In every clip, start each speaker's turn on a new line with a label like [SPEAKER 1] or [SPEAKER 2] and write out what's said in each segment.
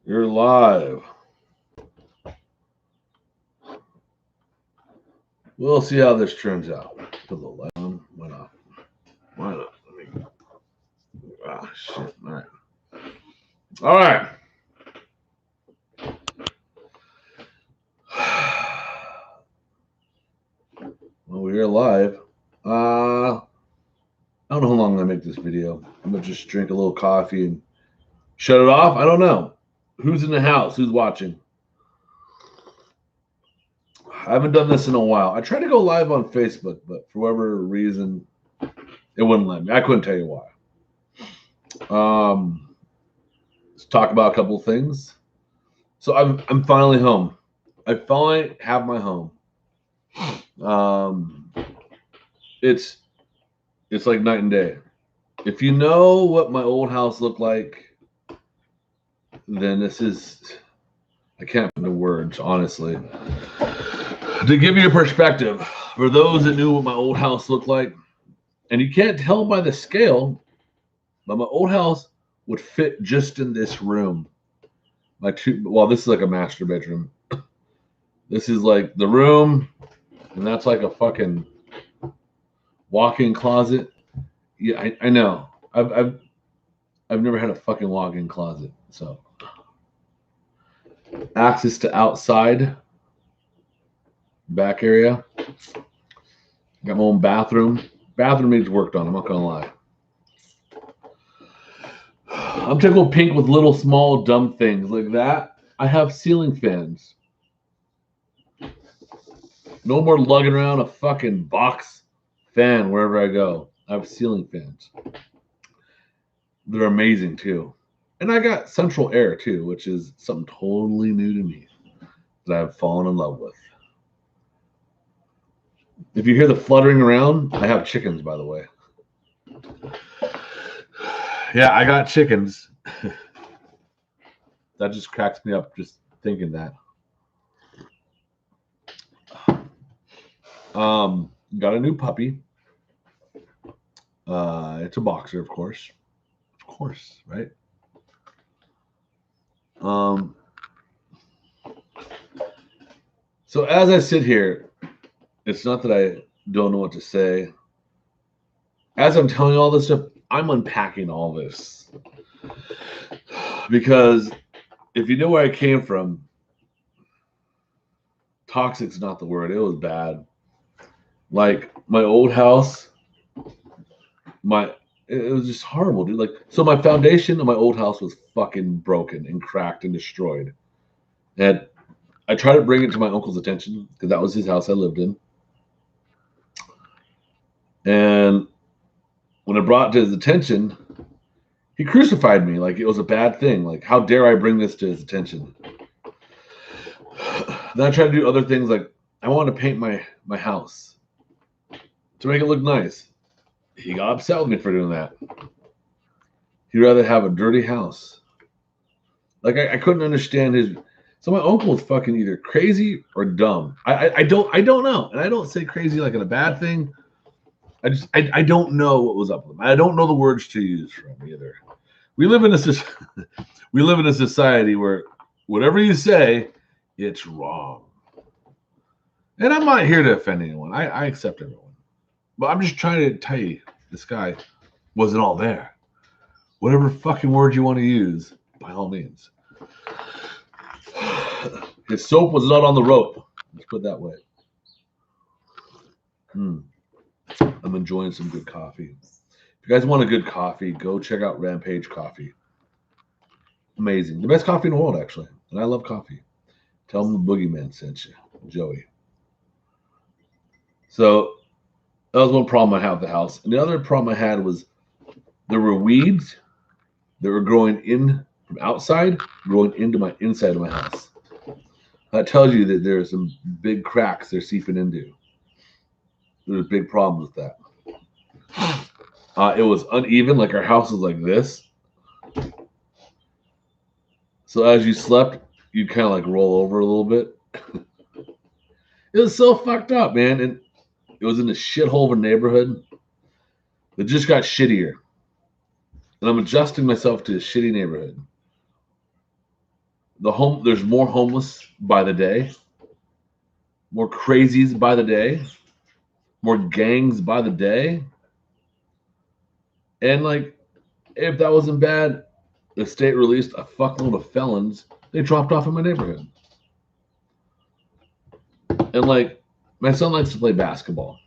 [SPEAKER 1] You're live. We'll see how this turns out. Put the light on. Why not? Why not? Let me. Ah, shit. All right. All right. Well, we're live. I don't know how long I'm gonna make this video. I'm gonna just drink a little coffee and shut it off. I don't know. Who's in the house? Who's watching? I haven't done this in a while. I tried to go live on Facebook, but for whatever reason, it wouldn't let me. I couldn't tell you why. Let's talk about a couple of things. So I'm finally home. I finally have my home. Um, it's like night and day. If you know what my old house looked like, then this is, I can't put into words, honestly. To give you a perspective, for those that knew what my old house looked like, and you can't tell by the scale, but my old house would fit just in this room. This is like a master bedroom. This is like the room, and that's like a fucking walk-in closet. Yeah, I know. I've never had a fucking walk-in closet. So access to outside back area. Got my own bathroom. Bathroom needs worked on. I'm not gonna lie. I'm tickled pink with little small dumb things like that. I have ceiling fans. No more lugging around a fucking box fan wherever I go. I have ceiling fans. They're amazing too. And I got central air too, which is something totally new to me that I've fallen in love with. If you hear the fluttering around, I have chickens, by the way. Yeah, I got chickens. That just cracks me up just thinking that. Got a new puppy. It's a boxer, of course. Of course, right? So as I sit here, it's not that I don't know what to say. As I'm telling you all this stuff, I'm unpacking all this. Because if you know where I came from, toxic's not the word. It was bad. Like my old house, it was just horrible, dude. Like, so my foundation of my old house was fucking broken and cracked and destroyed. And I tried to bring it to my uncle's attention because that was his house I lived in. And when I brought it to his attention, he crucified me like it was a bad thing. Like, how dare I bring this to his attention? Then I tried to do other things like I wanted to paint my house to make it look nice. He got upset with me for doing that. He'd rather have a dirty house. Like I couldn't understand his. So my uncle was fucking either crazy or dumb. I don't know, and I don't say crazy like in a bad thing. I don't know what was up with him. I don't know the words to use for him either. We live in a society where whatever you say, it's wrong. And I'm not here to offend anyone. I accept everyone, but I'm just trying to tell you this guy wasn't all there. Whatever fucking word you want to use, by all means. His soap was not on the rope. Let's put it that way. I'm enjoying some good coffee. If you guys want a good coffee, go check out Rampage Coffee. Amazing. The best coffee in the world, actually. And I love coffee. Tell them the boogeyman sent you, Joey. So that was one problem I had with the house. And the other problem I had was there were weeds that were growing in from outside, growing into my inside of my house. That tells you that there's some big cracks they're seeping into. There's big problems with that. It was uneven, like our house was like this. So as you slept, you'd kind of like roll over a little bit. It was so fucked up, man. And it was in a shithole of a neighborhood that just got shittier. And I'm adjusting myself to a shitty neighborhood. There's more homeless by the day, more crazies by the day, more gangs by the day. And like, if that wasn't bad, the state released a fuckload of felons they dropped off in my neighborhood. And like, my son likes to play basketball.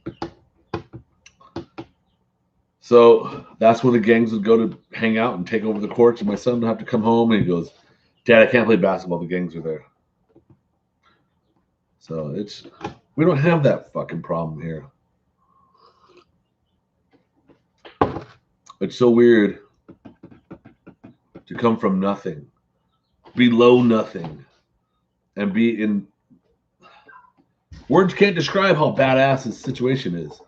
[SPEAKER 1] So that's when the gangs would go to hang out and take over the courts, and my son would have to come home and he goes, Dad, I can't play basketball. The gangs are there. So we don't have that fucking problem here. It's so weird to come from nothing, below nothing, and be in. Words can't describe how badass this situation is.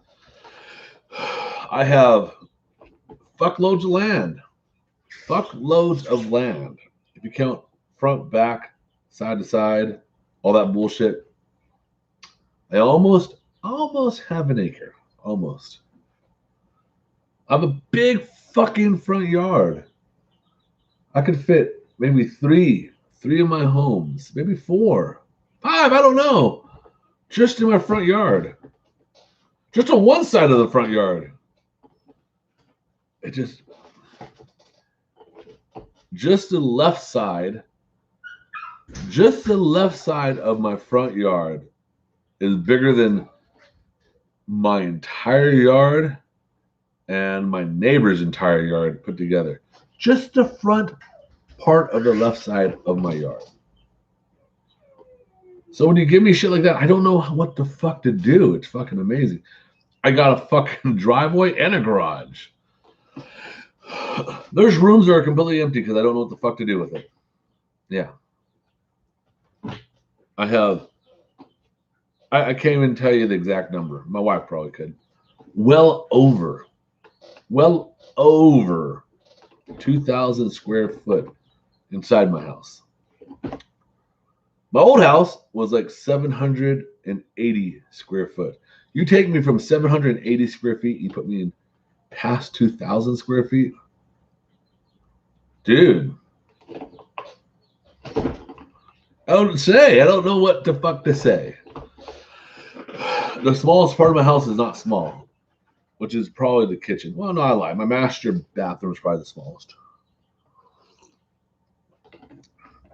[SPEAKER 1] I have fuckloads of land. Fuckloads of land. If you count front, back, side to side, all that bullshit. I almost have an acre. Almost. I have a big fucking front yard. I could fit maybe three of my homes, maybe 4, 5, I don't know. Just in my front yard. Just on one side of the front yard. It just the left side of my front yard is bigger than my entire yard and my neighbor's entire yard put together. Just the front part of the left side of my yard. So when you give me shit like that, I don't know what the fuck to do. It's fucking amazing. I got a fucking driveway and a garage. There's rooms that are completely empty because I don't know what the fuck to do with it. Yeah. I can't even tell you the exact number. My wife probably could. Well over 2,000 square foot inside my house. My old house was like 780 square foot. You take me from 780 square feet, you put me in past 2,000 square feet. Dude. I don't know what the fuck to say. The smallest part of my house is not small, which is probably the kitchen. Well, no, I lie. My master bathroom is probably the smallest.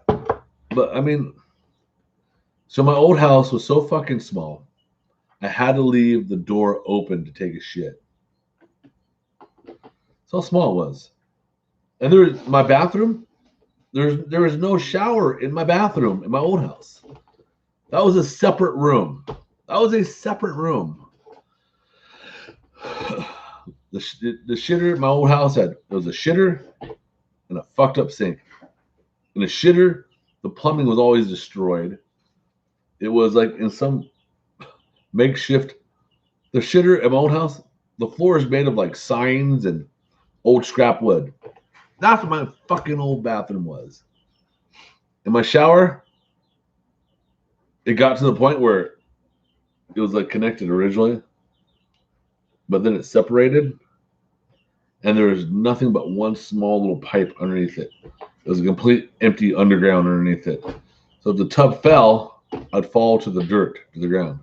[SPEAKER 1] But I mean, so my old house was so fucking small, I had to leave the door open to take a shit. That's how small it was. And my bathroom, there was no shower in my bathroom in my old house. That was a separate room. The shitter in my old house there was a shitter and a fucked up sink. In the shitter, the plumbing was always destroyed. It was like in some makeshift. The shitter at my old house, the floor is made of like signs and old scrap wood. That's what my fucking old bathroom was. In my shower, it got to the point where it was like connected originally, but then it separated, and there was nothing but one small little pipe underneath it. It was a complete empty underground underneath it. So if the tub fell, I'd fall to the dirt, to the ground.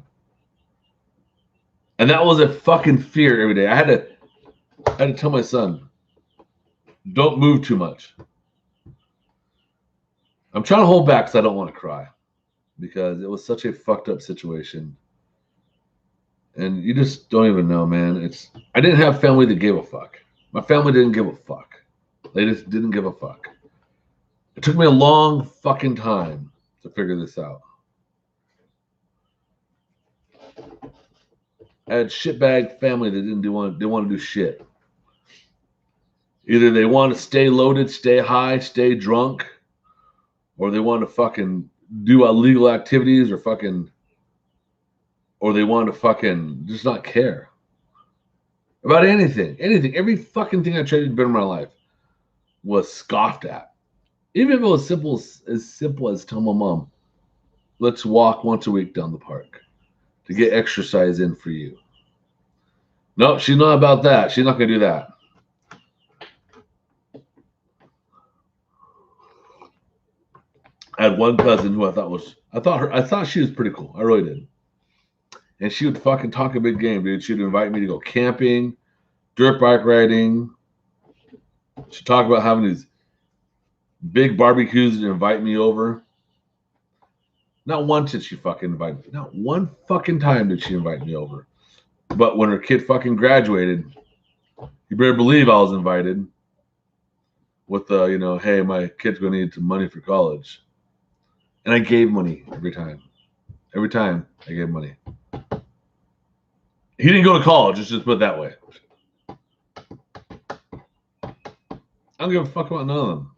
[SPEAKER 1] And that was a fucking fear every day. I had to tell my son, don't move too much. I'm trying to hold back because I don't want to cry, because it was such a fucked up situation. And you just don't even know, man. I didn't have family that gave a fuck. My family didn't give a fuck. They just didn't give a fuck. It took me a long fucking time to figure this out. I had shitbag family that didn't want to do shit. Either they want to stay loaded, stay high, stay drunk, or they want to fucking do illegal activities, or they want to fucking just not care about anything. Every fucking thing I tried to do in my life was scoffed at. Even if it was as simple as tell my mom, let's walk once a week down the park to get exercise in for you. No, she's not about that. She's not going to do that. I had one cousin who I thought she was pretty cool. I really did. And she would fucking talk a big game, dude. She'd invite me to go camping, dirt bike riding. She'd talk about having these big barbecues and invite me over. Not once did she fucking invite me. Not one fucking time did she invite me over. But when her kid fucking graduated, you better believe I was invited. With the, hey, my kid's gonna need some money for college. And I gave money every time. Every time I gave money. He didn't go to college, let's just put it that way. I don't give a fuck about none of them.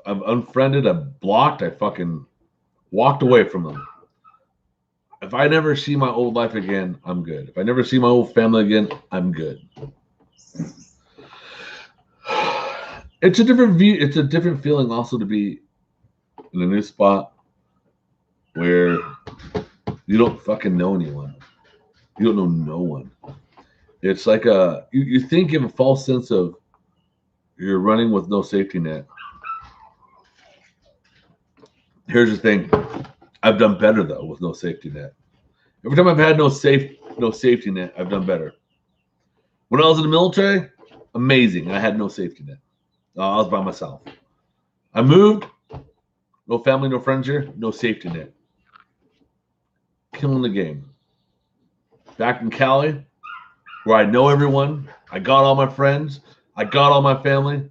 [SPEAKER 1] I've unfriended, I've blocked, I fucking walked away from them. If I never see my old life again, I'm good. If I never see my old family again, I'm good. It's a different view. It's a different feeling also to be in a new spot where you don't fucking know anyone. You don't know no one. It's like you think you have a false sense of you're running with no safety net. Here's the thing. I've done better though with no safety net. Every time I've had no safety net, I've done better. When I was in the military, amazing. I had no safety net. I was by myself. I moved, no family, no friends here, no safety net. Killing the game. Back in Cali, where I know everyone, I got all my friends, I got all my family.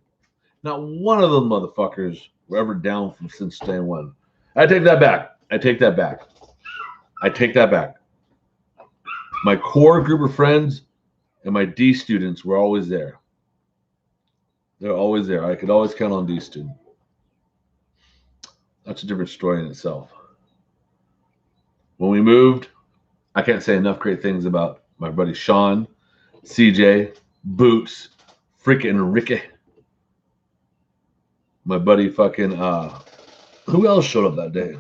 [SPEAKER 1] Not one of them motherfuckers were ever down from since day one. I take that back. I take that back. My core group of friends and my D students were always there. They're always there. I could always count on D students. That's a different story in itself. When we moved, I can't say enough great things about my buddy Sean, CJ, Boots, freaking Ricky. My buddy fucking, who else showed up that day?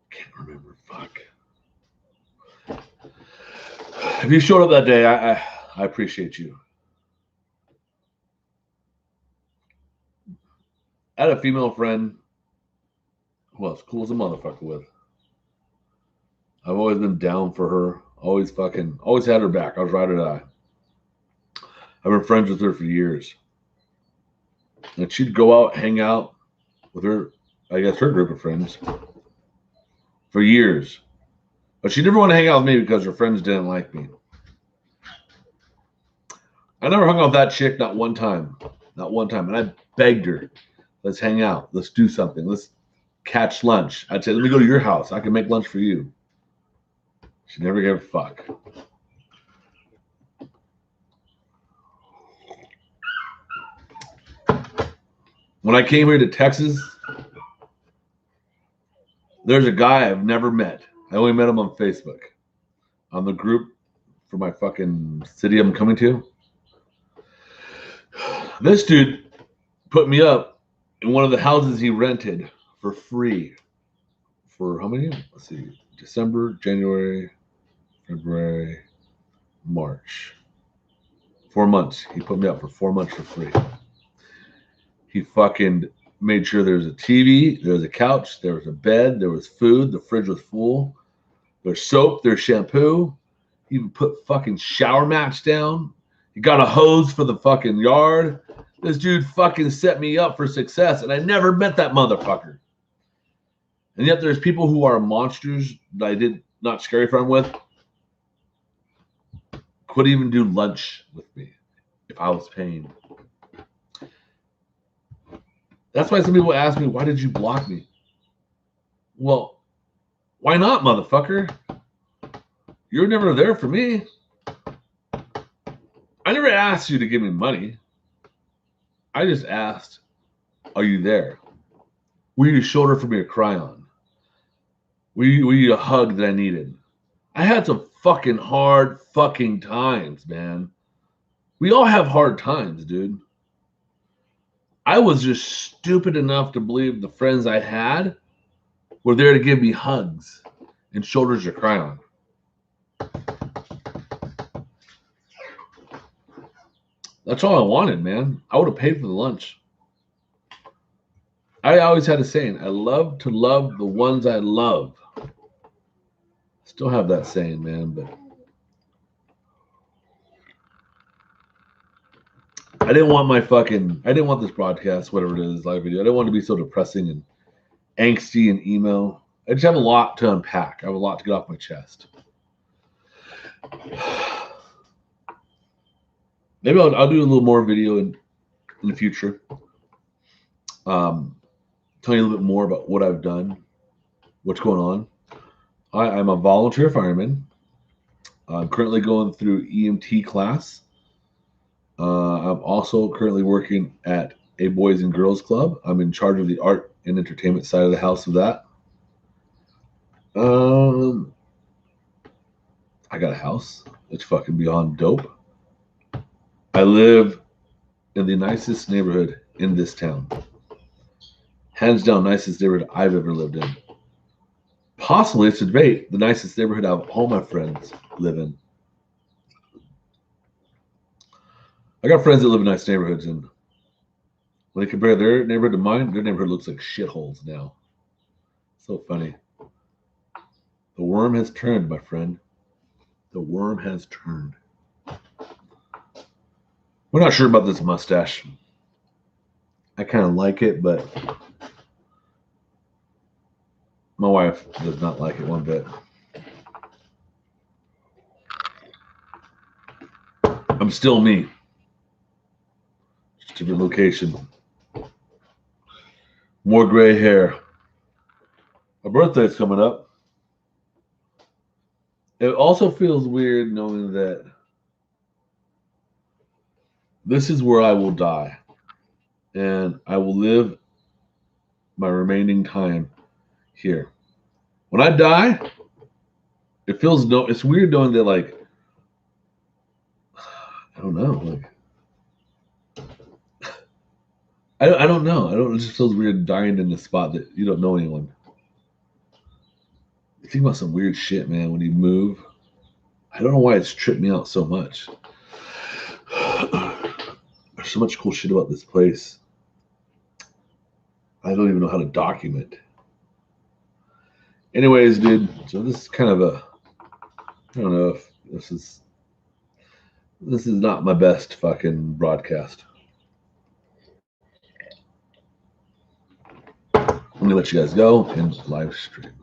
[SPEAKER 1] Can't remember. Fuck. If you showed up that day, I appreciate you. I had a female friend who I was cool as a motherfucker with. I've always been down for her. Always had her back. I was ride or die. I've been friends with her for years. And she'd go out, hang out with her, I guess her group of friends for years. But she never wanted to hang out with me because her friends didn't like me. I never hung out with that chick, not one time. Not one time. And I begged her, let's hang out. Let's do something. Let's catch lunch. I'd say, let me go to your house. I can make lunch for you. She never gave a fuck. When I came here to Texas, there's a guy I've never met. I only met him on Facebook. On the group for my fucking city I'm coming to. This dude put me up in one of the houses he rented for free. For how many? Let's see. December, January, February, March. 4 months. He put me up for 4 months for free. He fucking made sure there was a TV, there was a couch, there was a bed, there was food, the fridge was full. There's soap, there's shampoo. He even put fucking shower mats down. He got a hose for the fucking yard. This dude fucking set me up for success, and I never met that motherfucker. And yet there's people who are monsters that I did not scary friend with. Couldn't even do lunch with me if I was paying. That's why some people ask me, why did you block me? Well, why not, motherfucker? You're never there for me. I never asked you to give me money. I just asked, are you there? Were you a shoulder for me to cry on? Were you a hug that I needed? I had some fucking hard fucking times, man. We all have hard times, dude. I was just stupid enough to believe the friends I had were there to give me hugs and shoulders to cry on. That's all I wanted, man. I would have paid for the lunch. I always had a saying, I love to love the ones I love. Still have that saying, man, but I didn't want this broadcast, whatever it is, live video. I didn't want to be so depressing and angsty and emo. I just have a lot to unpack. I have a lot to get off my chest. Maybe I'll do a little more video in the future. Tell you a little bit more about what I've done, what's going on. I'm a volunteer fireman. I'm currently going through EMT class. I'm also currently working at a Boys and Girls Club. I'm in charge of the art and entertainment side of the house of that. I got a house. It's fucking beyond dope. I live in the nicest neighborhood in this town. Hands down, nicest neighborhood I've ever lived in. Possibly, it's a debate, the nicest neighborhood out of all my friends live in. I got friends that live in nice neighborhoods, and when they compare their neighborhood to mine, their neighborhood looks like shitholes now. So funny. The worm has turned, my friend. The worm has turned. We're not sure about this mustache. I kind of like it, but my wife does not like it one bit. I'm still me. Just a different location. More gray hair. My birthday's coming up. It also feels weird knowing that this is where I will die. And I will live my remaining time here. When I die, it's weird knowing that, like, I don't know, like, I don't know. It just feels weird dying in a spot that you don't know anyone. You think about some weird shit, man, when you move. I don't know why it's tripped me out so much. There's so much cool shit about this place. I don't even know how to document. Anyways, dude, so this is kind of I don't know if this is not my best fucking broadcast. I'm gonna let you guys go and live stream.